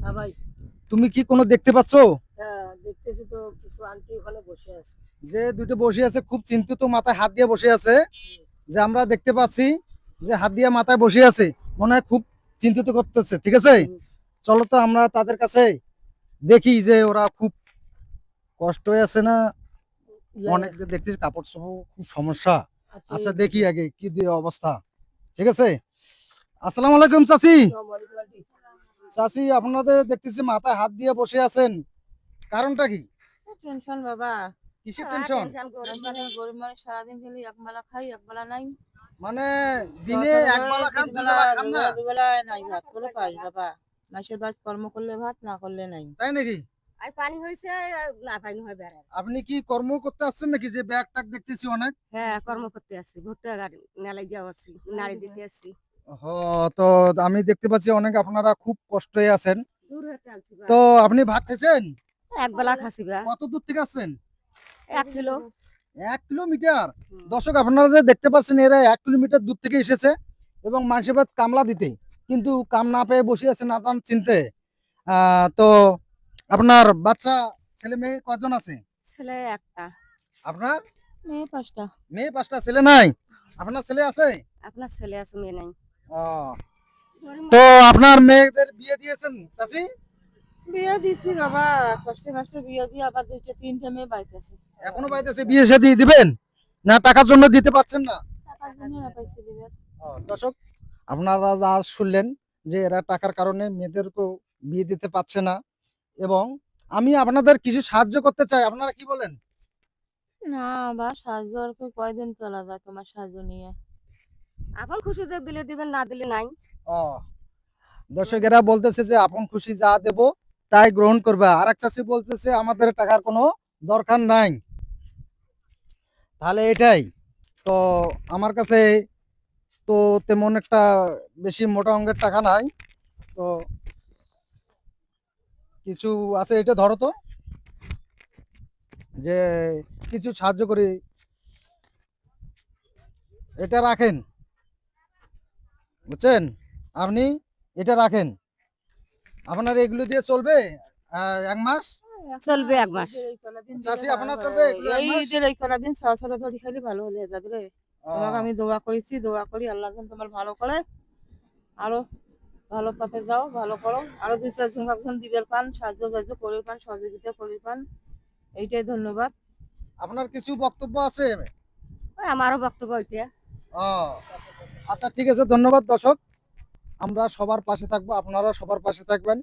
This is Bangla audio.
হ্যাঁ ভাই। তুমি কি কোনো দেখতে পাচ্ছ? হ্যাঁ দেখতেছি তো, কিছু আন্টি ওখানে বসে আছে। যে দুটো বসে আছে, খুব চিন্তিত, মাথায় হাত দিয়ে বসে আছে। যে আমরা দেখতে পাচ্ছি যে হাত দিয়ে মাথায় বসে আছে, মনে হয় খুব চিন্তিত করতেছে। ঠিক আছে, চলো তো আমরা তাদের কাছে দেখি যে ওরা খুব কষ্ট হয়ে আছে না, অনেক যে দেখতেছি কাপড় চোপড় খুব সমস্যা। আচ্ছা দেখি আগে কি দিয়ে অবস্থা। ঠিক আছে, আসসালামু আলাইকুম চাচি। চাচি, আপনাদের দেখতেছি মাথায় হাত দিয়ে বসে আছেন, কারণটা কি? টেনশন বাবা। কিসের টেনশন? গরিব মানুষ সারাদিন খালি একবেলা খাই একবেলা নাই। মানে দিনে একবেলা খান, দুই বেলা খান না? দুবেলায় নাই ভাত করে পাই বাবা। মাসের বাদ কর্ম করলে ভাত, না করলে নাই। তাই নাকি? আর পানি হয়েছে, না পানি হয় বেড়ায়। আপনি কি কর্ম করতে আসছেন নাকি? যে ব্যাগ টাক দেখতেছি অনেক। হ্যাঁ কর্ম করতে আসছি, ভুট্টা গাড়ি মেলাই দিয়ে আসছি, নাড়ি দিতে আসছি। ও, তো আমি দেখতে পাচ্ছি অনেক আপনারা খুব কষ্টে আছেন। দূর হতে আনছি বা। তো আপনি ভাত খেয়েছেন? একবেলা খাসি বা। কত দূর থেকে আসছেন? 1 কিলো। 1 কিলোমিটার? দর্শক, আপনারা যে দেখতে পাচ্ছেন এরা 1 কিলোমিটার দূর থেকে এসেছে এবং মানুষের ভাত কামলা দিতে, কিন্তু কাম না পেয়ে বসে আছে নানান চিনতে। তো আপনার বাচ্চা ছেলে মেয়ে কজন আছে? ছেলে একটা। আপনার? মেয়ে 5টা। মেয়ে 5টা, ছেলে নাই? আপনার ছেলে আছে? আপনার ছেলে আছে, মেয়ে নাই। ও, তো আপনার মেয়েদের বিয়ে দিয়েছেন চাচি? বিয়ে দিছি বাবা, কষ্টে কষ্টে বিয়ে দিয়ে আবার 2টা 3টা মেয়ে পাইতেছে। এখনো পাইতেছে? বিয়ে শাদী দিবেন না টাকার জন্য দিতে পারছেন না? টাকার জন্য না পাইছে দিবে। দর্শক, আপনারা যা শুনলেন যে এরা টাকার কারণে মেয়েদেরকেও বিয়ে দিতে পারছে না, এবং আমি আপনাদের কিছু সাহায্য করতে চাই, আপনারা কি বলেন? না বা সাহায্য আর কয়দিন চলা যায় তোমার সাহায্য নিয়ে? এখন খুশি যে দিলে দিবেন, না দিলে নাই। ও, দর্শক এরা বলতেছে যে আপন খুশি যা দেব তাই গ্রহণ করবে, আর এক চাষি বলতেছে আমাদের টাকার কোনো দরকার নাই। তাহলে এটাই তো, আমার কাছে তো তেমন একটা বেশি মোটা অঙ্কের টাকা নাই, তো কিছু আছে, এটা ধরো তো, যে কিছু সাহায্য করি, এটা রাখেন, বুঝছেন? আপনি এটা রাখেন, আপনার এগুলো দিয়ে চলবে 1 মাস। চলবে 1 মাস। চাচি, আপনার চলবে এগুলো 1 মাস? এই কটা দিন ছড়া ধরি খালি ভালো হলে যাবে। তোমাকে আমি দোয়া করেছি, দোয়া করি আল্লাহ যেন তোমার ভালো করে, আরো ভালো পথে যাও, ভালো করো, আরো 2-4 জন একজন দিবের পান, সাহায্য করে পান, সহযোগিতা করে পান। এইটাই ধন্যবাদ। আপনার কিছু বক্তব্য আছে? ওই আমারও বক্তব্য ওইটা। ও, আচ্ছা ঠিক আছে, ধন্যবাদ। দর্শক, আমরা সবার পাশে থাকবো, আপনারা সবার পাশে থাকবেন।